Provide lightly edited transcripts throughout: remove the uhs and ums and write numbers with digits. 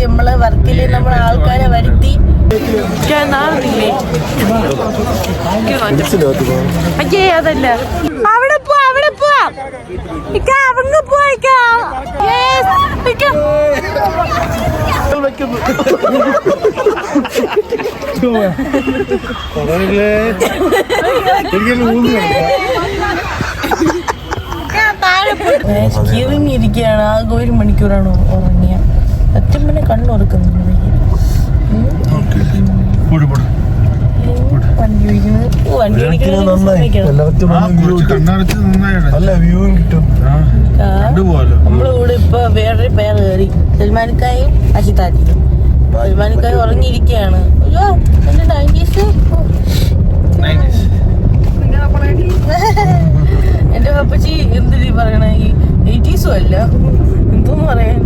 നമ്മളെ വർക്കിൽ നമ്മളെ ആൾക്കാരെ വരുത്തി അതല്ല അവിടെ പോ അവിടെ പോവാം അങ്ങ് പോയിക്കാം ഇരിക്കുകയാണ്. ആകെ 1 മണിക്കൂറാണ് ഉറങ്ങിയ. സത്യം പിന്നെ കണ്ണുറക്കുന്നുണ്ട്. നമ്മളിവിടെ ഇപ്പൊ വേറൊരു പേര് കയറി സൽമാനിക്കായും അഷിതാറ്റിയും. സൽമാനിക്കായി ഉറങ്ങിയിരിക്കുകയാണ്. അയ്യോ എന്റെ 90s എന്റെ പപ്പച്ചി എന്തിനീ പറയണ ഈ 80s അല്ല എന്തോന്ന് പറയാൻ.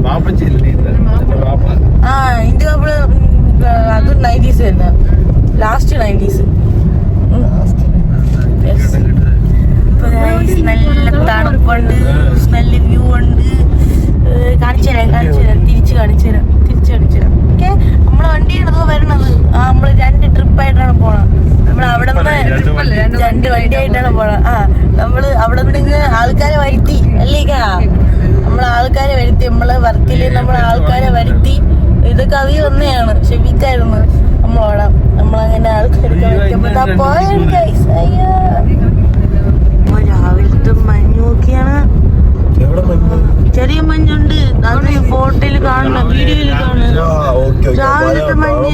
ആ എന്റെ പാപ്പള് അത് 90s തന്നെ, ലാസ്റ്റ് 90s. നല്ല തണുപ്പുണ്ട്, നല്ല വ്യൂ ഉണ്ട്. കാണിച്ചു തരാം തിരിച്ചു കാണിച്ചു തരാം ഓക്കെ. നമ്മളെ വണ്ടിയാണതോ വരണത്. നമ്മള് 2 ട്രിപ്പായിട്ടാണ് പോണത്. നമ്മൾ അവിടെ നിന്ന് 2 വണ്ടിയായിട്ടാണ് പോണത്. നമ്മള് അവിടെ നിന്ന് ആൾക്കാരെ വരുത്തി അല്ലേക്കാ. നമ്മളെ ആൾക്കാരെ വരുത്തി, നമ്മളെ വർക്കില് നമ്മളെ ആൾക്കാരെ വരുത്തി. ഇത് കവി ഒന്നെയാണ്, ഷെബിക്കായിരുന്നു നമ്മളോടെ. നമ്മളങ്ങനെ ആൾക്കാരൊക്കെ രാവിലത്തെ മഞ്ഞ് നോക്കിയാണ്. ചെറിയ മഞ്ഞുണ്ട്, അത് ഫോട്ടോയിൽ കാണണം, വീഡിയോയിൽ കാണണം. രാവിലത്തെ മഞ്ഞ്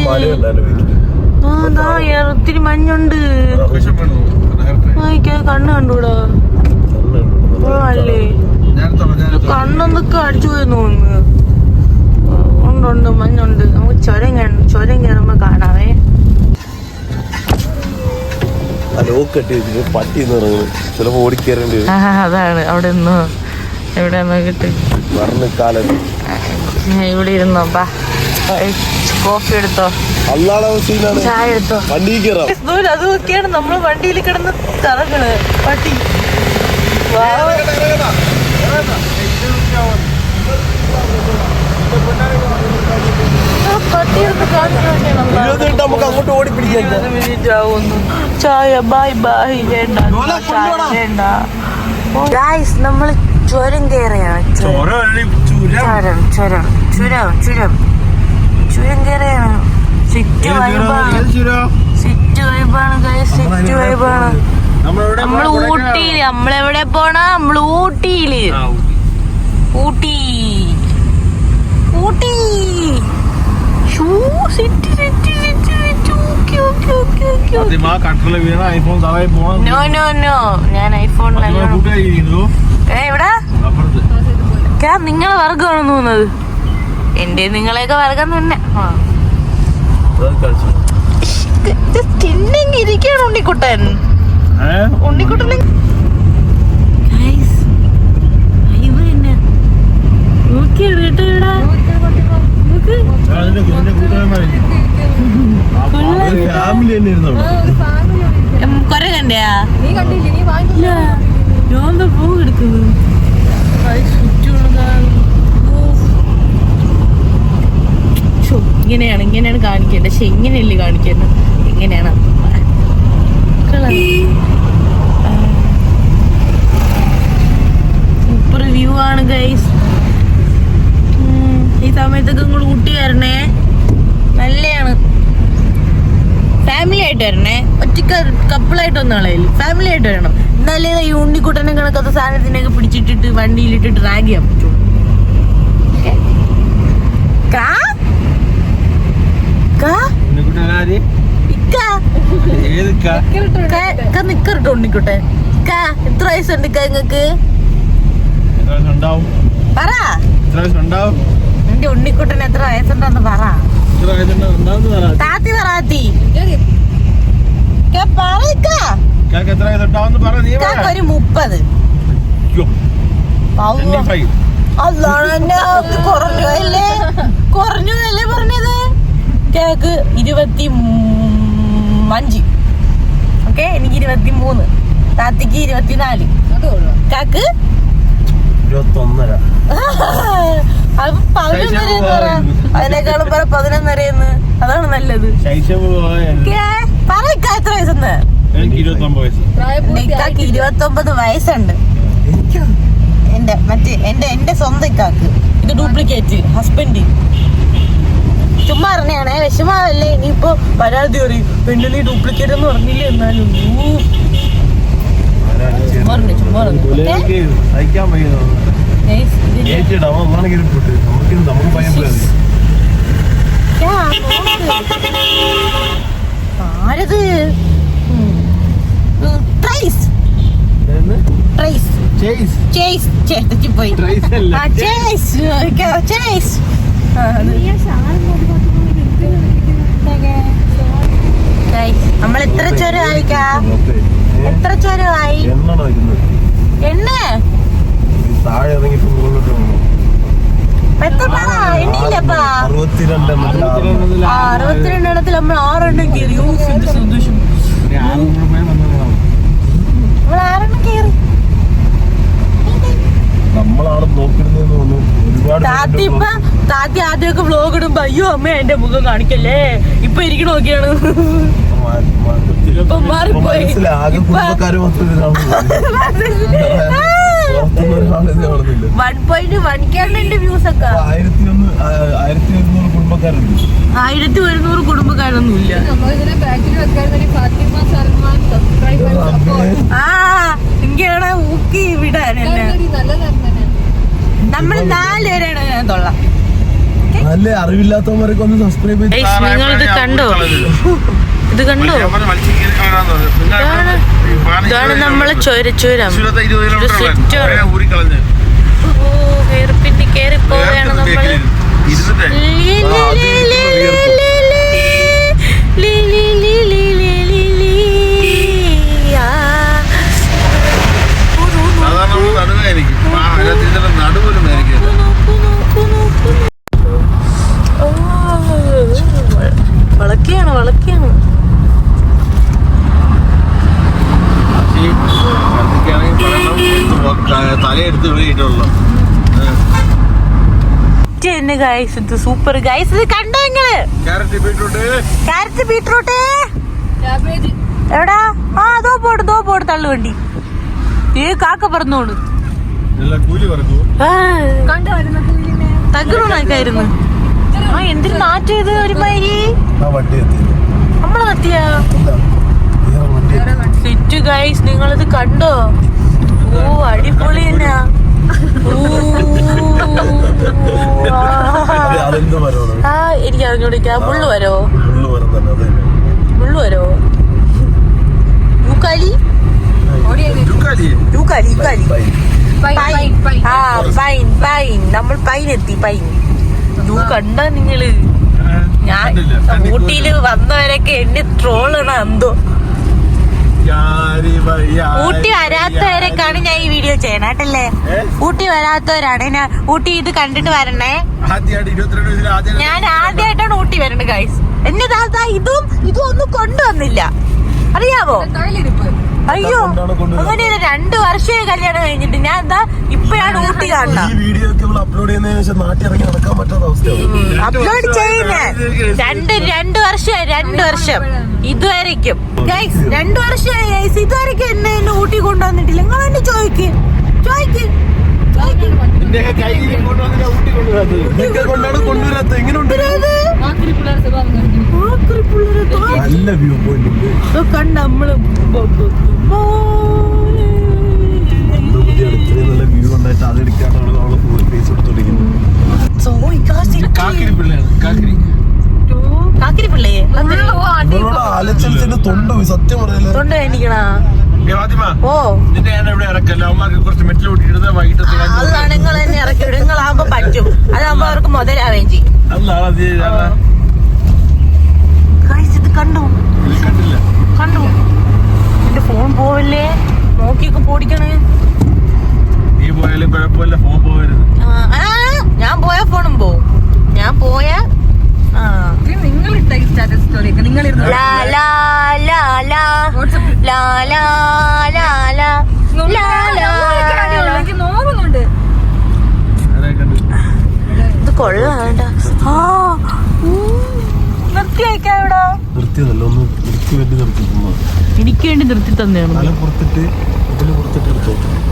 ഒത്തിരി മഞ്ഞുണ്ട്. കണ്ണ് കണ്ടൂടാ അല്ലേ? കണ്ണൊന്നൊക്കെ അടിച്ചു പോയി തോന്നുന്നു. ഉണ്ട് മഞ്ഞുണ്ട്. നമുക്ക് ചുരം കയറുമ്പോ കാണാവേ. അതാണ് അവിടെ നിന്ന് എവിടെ നോക്കിട്ട് ഇവിടെ ഇരുന്നോ. കോഫി എടുത്തോ, ചായ എടുത്തോ. അതൊക്കെയാണ് നമ്മള് വണ്ടിയിൽ കിടന്ന് കറങ്ങണ്. പട്ടി ചായ ബൈ ബൈ വേണ്ട. നമ്മള് ചുരം കയറിയാണ്. ചുരം കയറിയാണ്. സിറ്റ് വൈബാണ്. നമ്മള് ഊട്ടിയില്. നമ്മളെവിടെ പോണ? നമ്മള് ഊട്ടിയില്. ഊട്ടി ഞാൻ ഐഫോണിലല്ല. എവിടെ നിങ്ങളെ വർഗമാണെന്ന് തോന്നുന്നത്. എന്റെ നിങ്ങളെയൊക്കെ വർഗം തന്നെ. ഇരിക്കാണ് ഉണ്ണിക്കുട്ടൻ. കൊറേ കണ്ടയാ? ഞാൻ പൂ എടുക്കുന്നത് ഇങ്ങനെയാണ് കാണിക്കേണ്ടത്. പക്ഷെ ഇങ്ങനെയല്ലേ കാണിക്കേണ്ടത്. എങ്ങനെയാണ് സൂപ്പർ വ്യൂ ആണ് ഗൈസ്. ഈ സമയത്തൊക്കെ നിങ്ങൾ ഊട്ടി വരണേ, നല്ലതാണ്. ഫാമിലി ആയിട്ട് വരണേ, ഒറ്റക്ക് കപ്പിളായിട്ടൊന്നും കളയില്ല. ഫാമിലി ആയിട്ട് വരണം. എന്നാലേ ഈ ഉണ്ണിക്കുട്ടനെ കണക്കത്തെ സാധനത്തിനൊക്കെ പിടിച്ചിട്ടിട്ട് വണ്ടിയിലിട്ടിട്ട് ഡ്രാഗ് ചെയ്യാൻ പറ്റുള്ളൂ. നിക്കറിട്ടോ ഉണ്ണിക്കുട്ടെ. എത്ര വയസ്സുണ്ട് നിങ്ങക്ക്? പറ. എന്റെ ഉണ്ണിക്കുട്ടന് എത്ര വയസ്സുണ്ടെന്ന് പറ. താത്തി പറ. ഒരു 30. കുറഞ്ഞു അല്ലേ പറഞ്ഞത്? കേക്ക് 25. ഓക്കെ, എനിക്ക് 23, താത്തിക്ക് 24, കാക്ക് 21.5. അതിനേക്കാളും 11:30 അതാണ് നല്ലത്. പറയിക്ക എത്ര വയസ്സെന്ന്? 29 വയസ്സുണ്ട്. എന്റെ സ്വന്തം ഇക്കാക്ക്. ഇത് ഡ്യൂപ്ലിക്കേറ്റ് ഹസ്ബൻഡ്. ചുമ്മാ അറിഞ്ഞാണേ, വിഷമാവല്ലേ. ഇനിയിപ്പോ പരാതി പറയും പെണ്ണിന് ഡ്യൂപ്ലിക്കേറ്റ് എന്ന് പറഞ്ഞില്ലേ. എന്നാലും ആരത്? നമ്മൾ എത്ര ചുരമായി? എത്ര ചുരമായി? എണ്ണ താഴെ ഇറങ്ങിട്ട് എണ്ണയില്ലപ്പാ. 62 എണ്ണത്തിൽ നമ്മൾ 6 എണ്ണം കയറി. സന്തോഷം. നമ്മൾ 6 എണ്ണം കയറി. നമ്മളാണ് താത്തി ആദ്യമൊക്കെ വ്ലോഗ് ഇടുമ്പോ അയ്യോ അമ്മ എന്റെ മുഖം കാണിക്കല്ലേ, ഇപ്പൊ ഇരിക്കണ നോക്കിയാണ്. ഇപ്പൊ മാറിപ്പോയി. 1.1K വ്യൂസ് ഒക്കെ. 1100 കുടുംബക്കാരൊന്നും ഇല്ല. ഇങ്ങനെ ഊക്കി വിടാനല്ല. നമ്മൾ 4 പേരാണ് ഞാൻ തൊള്ളാം. അറിവില്ലാത്തവരൊക്കെ ഒന്ന് സബ്സ്ക്രൈബ് ചെയ്ത്. നിങ്ങളിത് കണ്ടോ? ഇത് കണ്ടോ? ഇതാണ് നമ്മളെ ചുരം. പിന്നെ കേറി പോവുകയാണ് നമ്മള്. വളക്കിയാണ്. തലയെടുത്ത് വെളിയിട്ടുള്ളൂ. Super guys. ഇത് കണ്ടോ നിങ്ങള്? ക്യാരറ്റ് ബീട്രൂട്ട് എവിടാ? ദോ പോട് തള്ളുവണ്ടി. കാക്ക പറന്നോട് തകണക്കായിരുന്നു. എന്തിനു നാറ്റം ഇത് ഒരുമാതിരി. നമ്മളെ കത്തിയാ സിറ്റ് ഗൈസ്. നിങ്ങളിത് കണ്ടോ? ഓ അടിപൊളി തന്നെ. എനിക്ക് അറിഞ്ഞോടിക്കാം. മുള്ളു വരോ? നമ്മൾ പൈനെത്തി. കണ്ട നിങ്ങള്? ഞാൻ ഊട്ടിയില് വന്നവരൊക്കെ എന്നെ ട്രോളാണ് എന്തോ. ഊട്ടി വരാത്തവരൊക്കെയാണ് ഞാൻ ഈ വീഡിയോ ചെയ്യണേ കേട്ടല്ലേ. ഊട്ടി വരാത്തവരാണ് ഞാൻ ഊട്ടി ഇത് കണ്ടിട്ട് വരണേ. ഞാൻ ആദ്യമായിട്ടാണ് ഊട്ടി വരണത് ഗൈസ്. എന്നെ താത്ത ഇതും ഒന്നും കൊണ്ടുവന്നില്ല അറിയാവോ? അയ്യോ അങ്ങനെ 2 വർഷമായി കല്യാണം കഴിഞ്ഞിട്ട്. ഞാൻ എന്താ ഇപ്പഴാണ് ഊട്ടി കാണുന്നത്. അപ്ലോഡ് ചെയ്യുന്നേ 2 വർഷം ഇതുവരയ്ക്കും ഗൈസ്. 2 വർഷമായി ഗൈസ്. ഇതുവരയ്ക്കും എന്നെ ഊട്ടി കൊണ്ടുവന്നിട്ടില്ല. നിങ്ങൾ എന്നെ ചോദിക്ക്. കണ്ട നമ്മള് തൊണ്ട വേണ്ടിക്കണ. അതാണ് നിങ്ങൾ തന്നെ ഇറക്കി വിടും. നിങ്ങളാകുമ്പോ പറ്റും. അതാകുമ്പോ അവർക്ക് മുതലാവുകയും ചെയ്യും. ഇത് കണ്ടു എന്റെ ഫോൺ പോവല്ലേ. നോക്കിയൊക്കെ പോടിക്കണേ. ഞാൻ പോയ ഫോണും പോവും. ഞാൻ പോയ ഇത് കൊള്ളാണ്ട. നിർത്തി വെക്കാം ഇവിടെ. എനിക്ക് വേണ്ടി നിർത്തി തന്നെയാണ്.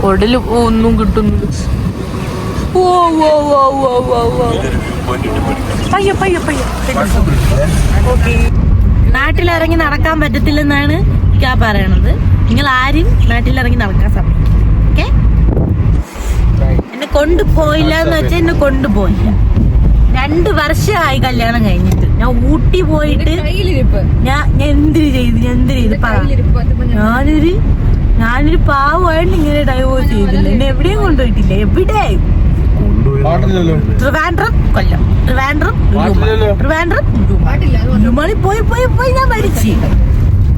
ഉടല് ഒന്നും കിട്ടുന്നില്ല. നാട്ടിലിറങ്ങി നടക്കാൻ പറ്റത്തില്ലെന്നാണ് ഞാൻ പറയണത്. നിങ്ങൾ ആരും നാട്ടിലിറങ്ങി നടക്കാൻ സമയം. ഓക്കെ, എന്നെ കൊണ്ടുപോയില്ല എന്ന് വെച്ചാൽ എന്നെ കൊണ്ടുപോയില്ല. 2 വർഷമായി കല്യാണം കഴിഞ്ഞിട്ട്. ഞാൻ ഊട്ടി പോയിട്ട് ഞാൻ എന്തിനു ചെയ്തു? ഞാനൊരു പാവമായിട്ട് ഇങ്ങനെ ഡൈവോഴ്സ് ചെയ്തില്ല. എന്നെ എവിടെയും കൊണ്ടുപോയിട്ടില്ല. എവിടെയും ട്രിവാൻഡ്രം, കൊല്ലം, ട്രിവാൻഡ്രം, ലുലുമാളി പോയി ഞാൻ മരിച്ചു.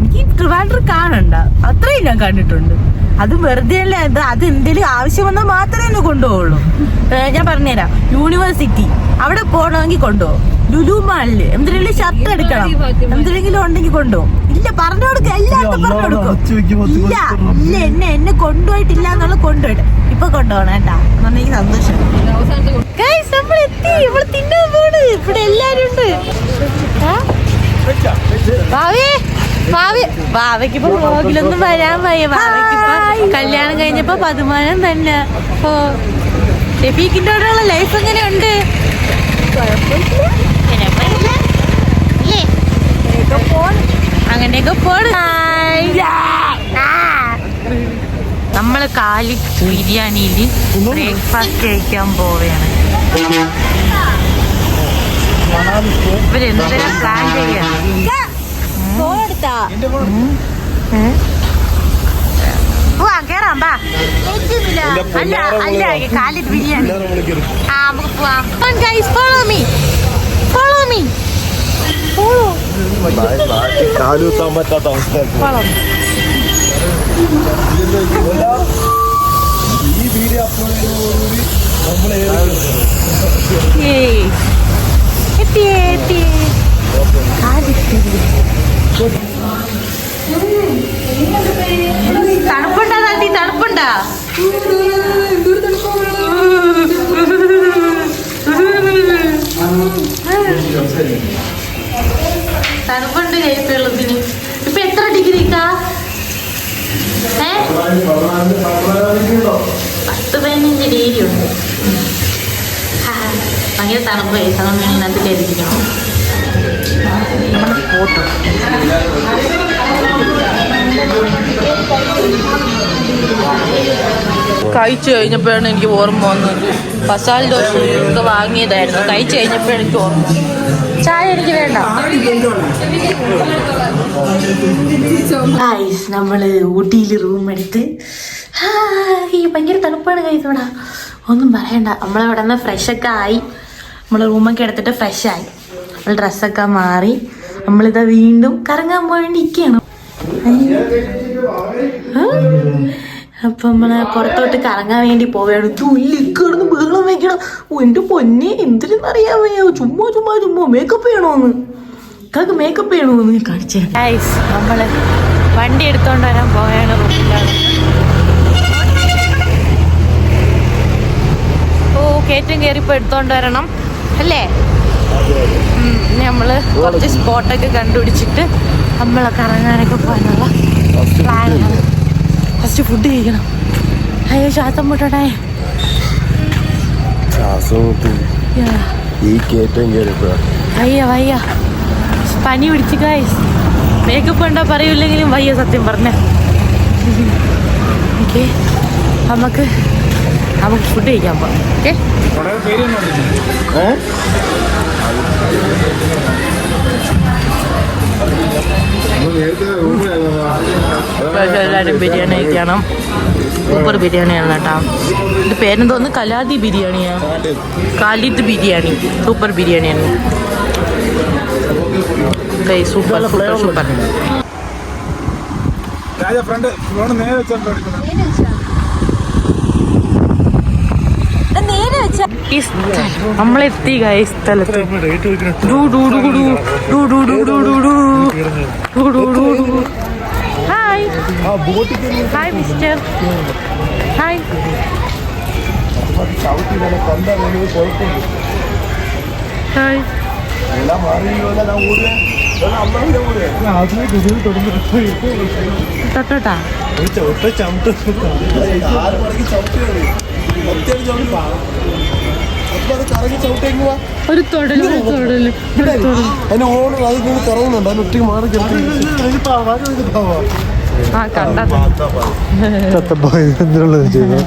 എനിക്ക് ട്രിവാൻഡ്രം കാണണ്ട, അത്രയും ഞാൻ കണ്ടിട്ടുണ്ട്. അത് വെറുതെ അല്ല. അത് എന്തെങ്കിലും ആവശ്യം വന്നാൽ മാത്രമേ എന്നെ കൊണ്ടുപോകുള്ളൂ. ഞാൻ പറഞ്ഞുതരാം, യൂണിവേഴ്സിറ്റി അവിടെ പോകണമെങ്കിൽ കൊണ്ടുപോകും. ലുലു മാളില് എന്തെങ്കിലും ഷർട്ട് എടുക്കണം, എന്തെങ്കിലും ഉണ്ടെങ്കിൽ കൊണ്ടുപോകും. ഇല്ല, പറഞ്ഞു കൊടുക്കും, എല്ലാവർക്കും പറഞ്ഞു കൊടുക്കും. ഇല്ല എന്നെ കൊണ്ടുപോയിട്ടില്ല എന്നുള്ള കൊണ്ടുപോയിട്ട് ഇപ്പൊ കൊണ്ടുപോകണം കേട്ടാ. എനിക്ക് സന്തോഷം. നമ്മളെത്തി, ഇവിടെ തിന്നാൻ പോണ്. ഇവിടെ എല്ലാരും ഉണ്ട്. വാവയ്ക്കിപ്പോ വ്ളോഗിലൊന്നും വരാൻ വയ്യ. വാവയ്ക്കിപ്പോ കല്യാണം കഴിഞ്ഞപ്പോ പതുമാനം തന്നെ. ഓ, ഷെഫീക്കിന്റെ കൂടെയുള്ള ലൈഫ് എങ്ങനെയുണ്ട്? അങ്ങനെയൊക്കെ പോണ്. നമ്മള് കാലി ബിരിയാണിയില് ബ്രേക്ക്ഫാസ്റ്റ് കഴിക്കാൻ പോവുകയാണ്. ഇവരെന്തിനാ പ്ലാൻ ചെയ്യാൻ? കേറാം ബാ. അല്ല കാലിത് ബിരിയാണി. നമുക്ക് പോവാം. Follow me. കാലൂത്താൻ പറ്റാത്ത അവസ്ഥ. ഈ വീഡിയോ അപ്ലോഡ് ചെയ്യുന്നതോടുകൂടി നമ്മളെ തണുപ്പുണ്ടാ താത്തി? തണുപ്പുണ്ടാ? തണുപ്പുണ്ട് കൈപ്പുള്ളതിന്. ഇപ്പൊ എത്ര ഡിഗ്രിക്കാ? 10-15 ഡിഗ്രി ഉണ്ട്. ഭയങ്കര തണുപ്പ്. സമയം ഇതിനകത്ത് കയറിയിരിക്കണം. നമ്മുടെ ഫോട്ടോ കഴിച്ചു കഴിഞ്ഞപ്പോഴാണ് എനിക്ക് ഓർമ്മ വന്നത്. മസാല ദോശ ഒക്കെ വാങ്ങിയതായിരുന്നു. കഴിച്ചു കഴിഞ്ഞപ്പോഴാണ് എനിക്ക് ഓർമ്മ. ചായ എനിക്ക് വേണ്ട. നമ്മള് ഊട്ടിയിൽ റൂം എടുത്ത് ഭയങ്കര തണുപ്പാണ് കഴിച്ചോടാ. ഒന്നും പറയണ്ട. നമ്മളിവിടെ നിന്ന് ഫ്രഷൊക്കെ ആയി. നമ്മൾ റൂമൊക്കെ എടുത്തിട്ട് ഫ്രഷായി. നമ്മൾ ഡ്രസ്സൊക്കെ മാറി നമ്മളിതാ വീണ്ടും കറങ്ങാൻ പോയിട്ടിരിക്കുകയാണ്. അപ്പൊ നമ്മള് പുറത്തോട്ട് കറങ്ങാൻ വേണ്ടി പോവുകയാണ്. തുല്ലിക്കിടന്ന് ബഹളം വെക്കണം. എന്റെ പൊന്നെ, എന്തിനെന്നറിയാൻ വയ്യ. ചുമ്മാ മേക്കപ്പ് ചെയ്യണോന്ന്. കാക്ക് മേക്കപ്പ് ചെയ്യണോന്ന് കാണിച്ചു. നമ്മള് വണ്ടി എടുത്തോണ്ട് വരാൻ പോവുകയാണ്. റൂമിലാണ്. ഓ, കയറ്റം കയറിപ്പോ എടുത്തോണ്ട് വരണം അല്ലേ? നമ്മള് കുറച്ച് സ്പോട്ടൊക്കെ കണ്ടുപിടിച്ചിട്ട് നമ്മളെ കറങ്ങാനൊക്കെ പോകാനുള്ള പ്ലാനാണ്. ഫസ്റ്റ് ഫുഡ് കഴിക്കണം. അയ്യോ, ശ്വാസം മുട്ടണേ. വയ്യ പനി പിടിച്ച് ഗൈസ്. മേക്കപ്പ് ഉണ്ടോ പറയൂല്ലെങ്കിലും വയ്യ, സത്യം പറഞ്ഞ. ഓക്കെ, നമുക്ക് ഫുഡ് കഴിക്കാൻ പോകാം. ഓക്കെ, എല്ലാവരും ബിരിയാണി കഴിക്കണം. സൂപ്പർ ബിരിയാണിയാണ് കേട്ടോ. ഇത് പേരെന്തോന്ന്? കലാദി ബിരിയാണിയാണ്. കാലിദ് ബിരിയാണി. സൂപ്പർ ബിരിയാണിയാണ്. സൂപ്പർ. നമ്മളെത്തി സ്ഥലത്ത്. Hi mister. ഹായ്. ഹായ്. എല്ലാം മാറിയില്ല ഞാൻ ഓടുക അമ്മ ഓടുക ആദ്യമേ കുതിരി തുടങ്ങി തൊട്ടോട്ടാ ഒറ്റ ചവിട്ട് 6 മണിക്ക് ചവിട്ടുകയാണ് അപ്പൊ അത് കറങ്ങി ചവിട്ടേക്കുവാ ഒരു തൊടല് അതിന് ഓടും അതിന് കറങ്ങുന്നുണ്ട് അതിന് ഒറ്റയ്ക്ക് മാറി ചത്തപ്പോയത് ചെയ്തു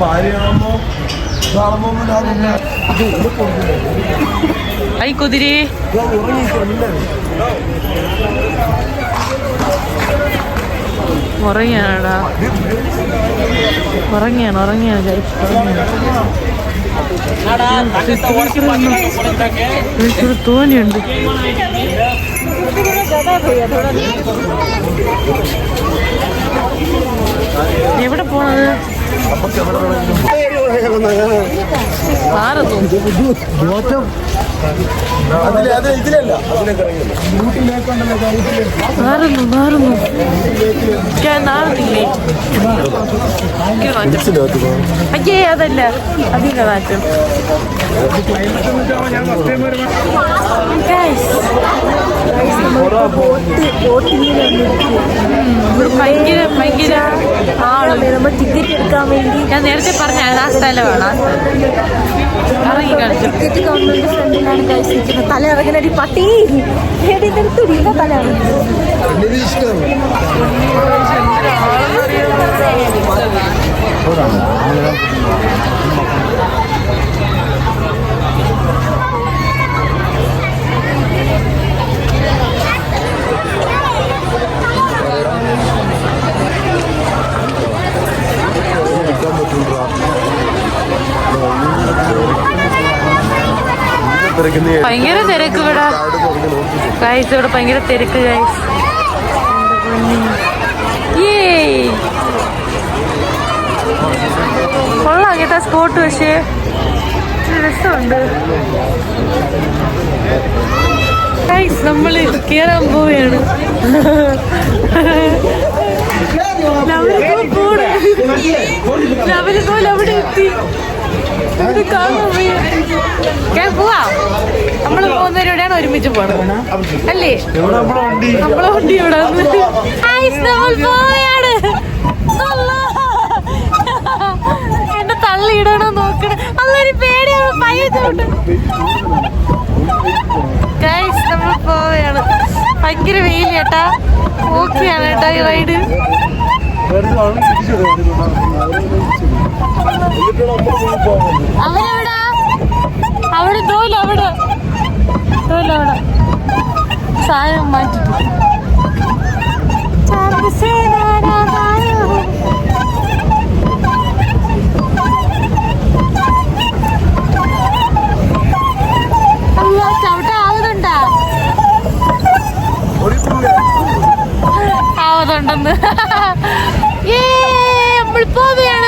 ഭാര്യയാകുമ്പോ ഐ കുതിരി ഉറങ്ങിയാണടാ ഉറങ്ങിയാണ് തോന്നിയുണ്ട് എവിടെ പോണത് അയ്യേ അതല്ല അതിന്റെ മാറ്റം ഭയങ്കര നമ്മൾ ടിക്കറ്റ് എടുക്കാൻ വേണ്ടി ഞാൻ നേരത്തെ പറഞ്ഞ ആ സ്ഥലമാണ് ഇറങ്ങി കളിച്ചു ടിക്കറ്റ് ഗവൺമെന്റ് ഫ്രണ്ടിലാണ് കഴിച്ചിരിക്കുന്നത് തല ഇറങ്ങനടി പട്ടി തുടിയില്ല തല ഭയങ്കര തിരക്ക് ഇവിടെ ഗൈസ് ഇവിടെ ഭയങ്കര തിരക്ക് ഗൈസ് കൊള്ളാം കേട്ടാ സ്പോട്ട് പക്ഷേ രസമുണ്ട് ഗൈസ് നമ്മള് കേറാൻ പോവുകയാണ് അവിടെ എത്തി പോവാം നമ്മള് പോകുന്നവരോടെയാണ് ഒരുമിച്ച് പോണത് അല്ലേ നമ്മളെ വണ്ടി ഇവിടെ എന്നെ തള്ളിയിടണോ നോക്കണം നല്ലൊരു പേടിയാണ് പയ്യോട്ട് ഗൈസ് നമ്മൾ പോവുകയാണ് ഭയങ്കര വെയിൽ ചേട്ടാ ഓക്കെയാണ് കേട്ടാ ഈ റൈഡ് അവരെവിടാ അവിടെ തോലവിടെ സാധനം മാറ്റിട്ട് ചവിട്ടാവുന്നുണ്ടാ ആവുന്നുണ്ടെന്ന്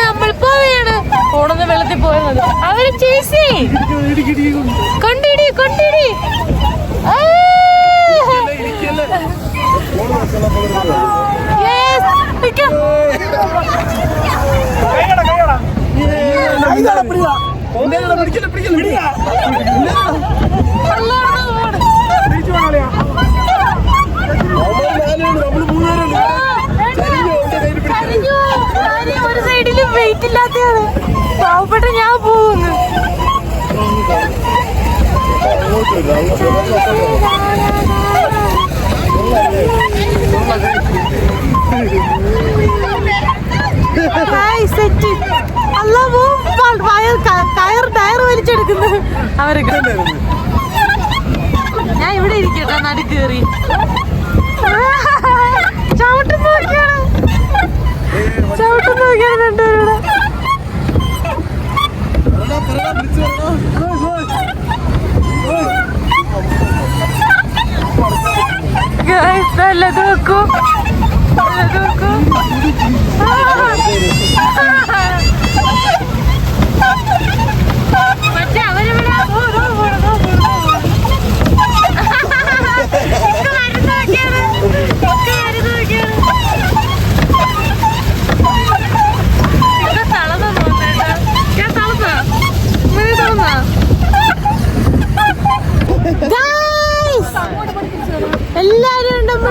നമ്മൾ പോവുകയാണ് ഓടുന്ന വെള്ളത്തിൽ പോയത് അവര് ചേച്ചി കൊണ്ടിടി ഒരു സൈഡില് വെയിറ്റ് ഇല്ലാത്തതാണ് പാവപ്പെട്ട ഞാൻ പോകുന്നു ടയർ വലിച്ചെടുക്കുന്നു അവരൊക്കെ ഞാൻ ഇവിടെ ഇരിക്കട്ടെ നടുക്കേറി ചവിട്ടും നോക്കിയാണ് രണ്ടുപേരുടെ നോക്കൂ മറ്റേ അവരെവിടെ സ്ഥലം തോന്നുന്നു ഞാൻ സ്ഥലത്താ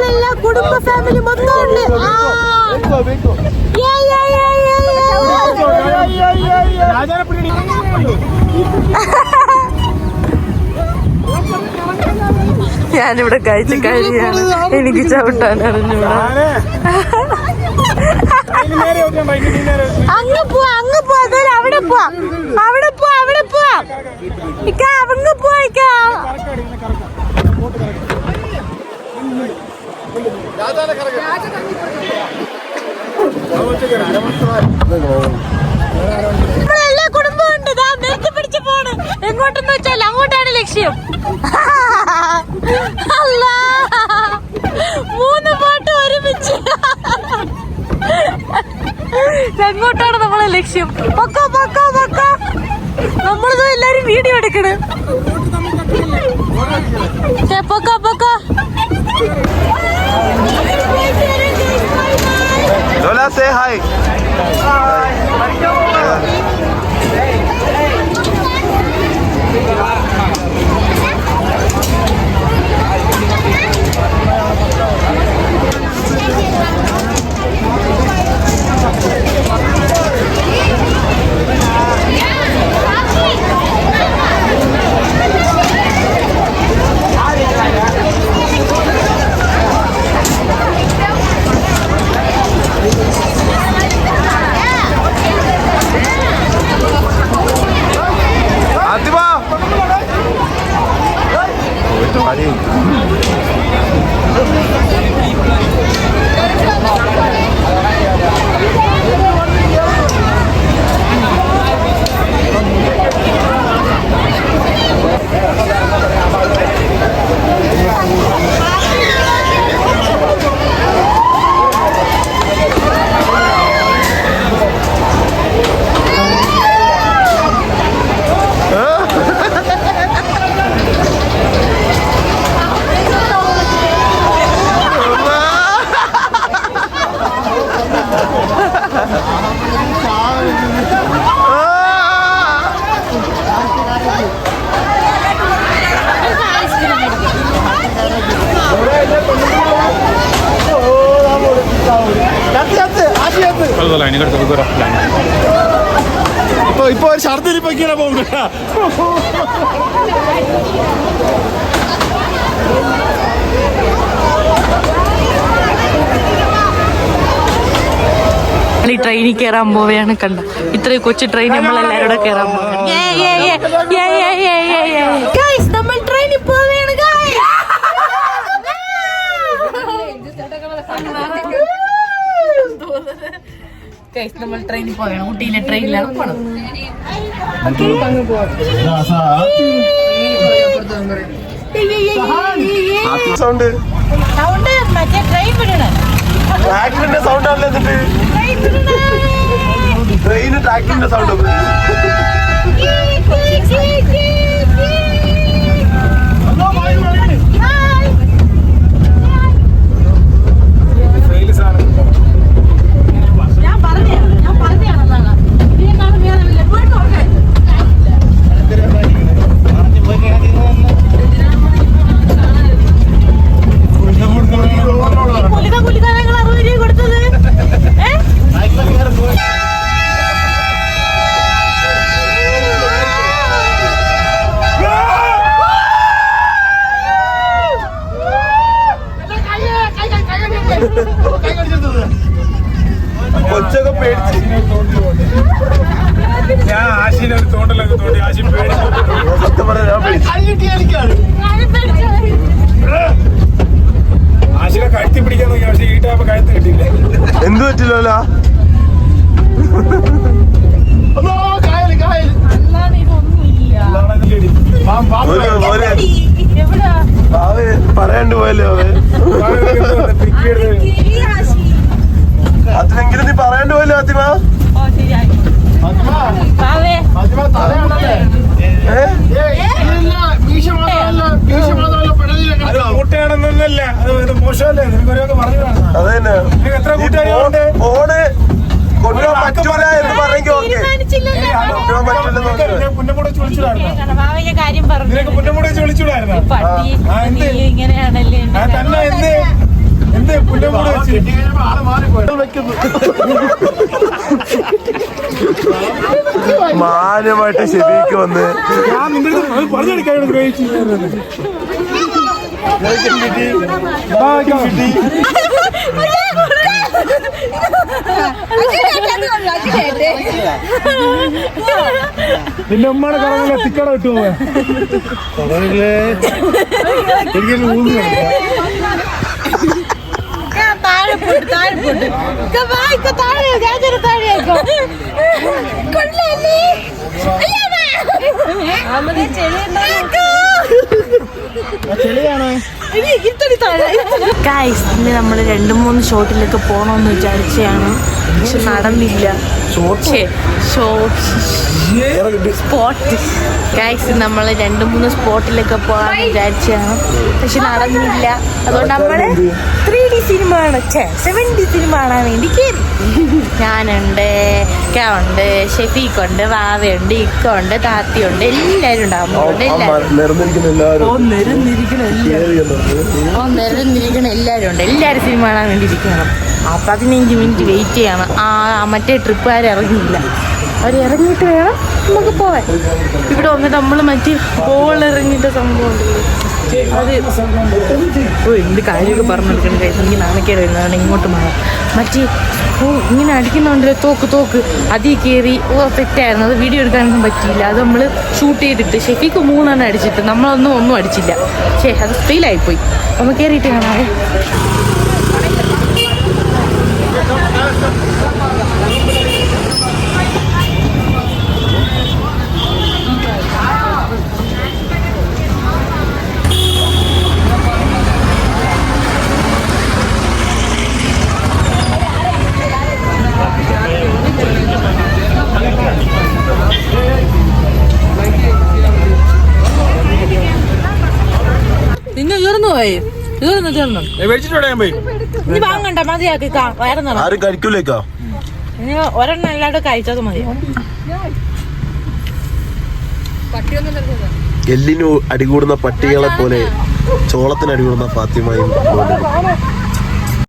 നമ്മളെല്ലാം കുടുംബ ഫാമിലി മൊത്തം ഉണ്ട്. ഞാനിവിടെ കഴിച്ച് കഴിയാണ്. എനിക്ക് ചവിട്ടാൻ അറിഞ്ഞൂടാ. അങ്ങ് പോവാ അങ്ങ് പോവാ. അതുപോലെ അവിടെ പോവാ അവിടെ പോവാ അവിടെ പോവാ. ഇക്ക അങ്ങ് പോവാ. ഇക്ക നമ്മളെല്ലാ കുടുംബം ഉണ്ട്. നെറ്റ് പിടിച്ച് പോണ്. എങ്ങോട്ടെന്ന് വെച്ചാൽ അങ്ങോട്ടാണ് ലക്ഷ്യം. അല്ല 3 പാട്ട് ഒരുമിച്ച്. എങ്ങോട്ടാണ് നമ്മളെ ലക്ഷ്യം? പൊക്കോ പൊക്കോ പൊക്കോ. നമ്മളിത് എല്ലാരും വീഡിയോ എടുക്കണ്. പൊക്കോ പൊക്കോ. Lola, say hi. ഇപ്പൊ ഒരു ഛർദിൽ ഇപ്പൊ ഇങ്ങനെ പോകും. ഈ ട്രെയിനിൽ കയറാൻ പോവുകയാണ്. കണ്ട ഇത്രയും കൊച്ചു ട്രെയിൻ നമ്മളെല്ലാരും കൂടെ കയറാൻ പോവുകയാണ്. നമ്മൾ ട്രെയിനിൽ പോവുകയാണ്. നമ്മൾ ട്രെയിനിൽ പോവുകയാണ്. ഊട്ടിയിലെ ട്രെയിനിലാണ് പോണത്. സൗണ്ട് സൗണ്ട് മറ്റേ ട്രെയിൻ വിടണേ. ട്രാക്കിന്റെ സൗണ്ട് ആണല്ലേ എന്നിട്ട് ട്രെയിന് ട്രാക്കിന്റെ സൗണ്ട്. ഞാൻ പറഞ്ഞാണെന്നാണ് ഇതിനേക്കാളും വേദമില്ല. പോയിട്ട് കുലിക്കാരങ്ങൾ 60 രൂപ കൊടുത്തത്. കൊച്ചൊക്കെ പേടിച്ച് ഞാൻ ആശിനെ ഒരു തോണ്ടലൊക്കെ തോണ്ടി ആശി പേടിച്ചു. സത്യം പറഞ്ഞ ഞാൻ പേടിച്ചു. ആശിനെ കഴുത്തി പിടിക്കാൻ നോക്കി. പക്ഷെ ഈ ടാപ്പ് കഴുത്ത് കിട്ടിയില്ല. എന്ത് പറ്റില്ലോ? പറയാണ്ട് പോയല്ലോ അതിനെങ്കിലും നീ പറയാണ്ട് പോയല്ലോ ഫാത്തിമ. കൂട്ടുകാരൊന്നല്ല, അത് മോശമല്ലേ? നിനക്കൊക്കെ പറഞ്ഞതാണ്. അതന്നെ എത്ര കൂട്ടുകാരുണ്ട്? ഫോണ് കൊണ്ടുപോകാൻ പറ്റൂല എന്ന് പറഞ്ഞെങ്കിൽ ഓക്കെ. കൊണ്ടുപോകാൻ പറ്റില്ലെന്ന് പുന്നമൂടെ വിളിച്ചിടായിരുന്നു. കാര്യം പറഞ്ഞു. നിനക്ക് പുന്നമൂടെ വിളിച്ചിടായിരുന്നു. ഇങ്ങനെയാണല്ലേ തന്നെ എന്ത് എന്തേ പുല്ലമൂട് വെച്ച് മാന്യമായിട്ട് ശരിക്ക് വന്ന് ഞാൻ നിന്റെ അടുത്ത് പറഞ്ഞെടുക്കാൻ ഗ്രഹിച്ചു നിന്റെ ഉമ്മയുടെ കറങ്ങുള്ള തിക്കട കിട്ടു എനിക്ക് ഊന്ന് ഇന്ന് നമ്മള് 2-3 ഷോട്ടിലൊക്കെ പോണോന്ന് വിചാരിച്ചാണ്, പക്ഷെ നടന്നില്ല. സ്പോട്ട് ഗൈസ്, നമ്മൾ 2-3 സ്പോട്ടിലൊക്കെ പോകാൻ വിചാരിച്ചാണ്, പക്ഷെ നടന്നില്ല. അതുകൊണ്ട് നമ്മള് 3D സിനിമ 7D സിനിമ കാണാൻ വേണ്ടി കയറി. ഞാനുണ്ട്, ഉണ്ട്, ഷെഫീഖുണ്ട്, വാവയുണ്ട്, ഇക്കുണ്ട്, താത്തിയുണ്ട്, എല്ലാരും ഉണ്ടാകും. നിരന്നിരിക്കണ എല്ലാരും ഉണ്ട്. എല്ലാരും സിനിമ കാണാൻ വേണ്ടി ഇരിക്കണം. 15 മിനിറ്റ് വെയിറ്റ് ചെയ്യണം. മറ്റേ ട്രിപ്പുകാർ ഇറങ്ങിയില്ല. അവർ ഇറങ്ങിയിട്ട് വേണം നമുക്ക് പോവാൻ. ഇവിടെ വന്നിട്ട് നമ്മൾ മറ്റേ ബോൾ ഇറങ്ങിയിട്ട് സംഭവം ഉണ്ടല്ലോ, അത് എന്ത് കാര്യമൊക്കെ പറഞ്ഞെടുക്കണം. എനിക്ക് നാണക്കേട് വരുന്നതാണ്. ഇങ്ങോട്ട് മാറാം. മറ്റേ ഇങ്ങനെ അടിക്കുന്നുണ്ടല്ലോ, തോക്ക് അതിൽ കയറി സെറ്റായിരുന്നു. അത് വീഡിയോ എടുക്കാനൊന്നും പറ്റിയില്ല. അത് നമ്മൾ ഷൂട്ട് ചെയ്തിട്ട് ഷെഫിക്ക് 3 അടിച്ചിട്ട് നമ്മളൊന്നും അടിച്ചില്ല. അത് ഫെയിലായിപ്പോയി. ഒന്ന് കയറിയിട്ട് കാണാവേ. നിന്നെ തീർന്നു പോയി. തീർന്നു ഇനി വാങ്ങണ്ട, മതിയാക്കി. ആരും കഴിക്കൂലേക്കാ. ഇനി ഒരെണ്ണം അല്ലാണ്ട് കഴിച്ചത് മതി. എല്ലിനു അടികൂടുന്ന പട്ടികളെ പോലെ ചോളത്തിന് അടികൂടുന്ന ഫാത്തിമയും പോലെ.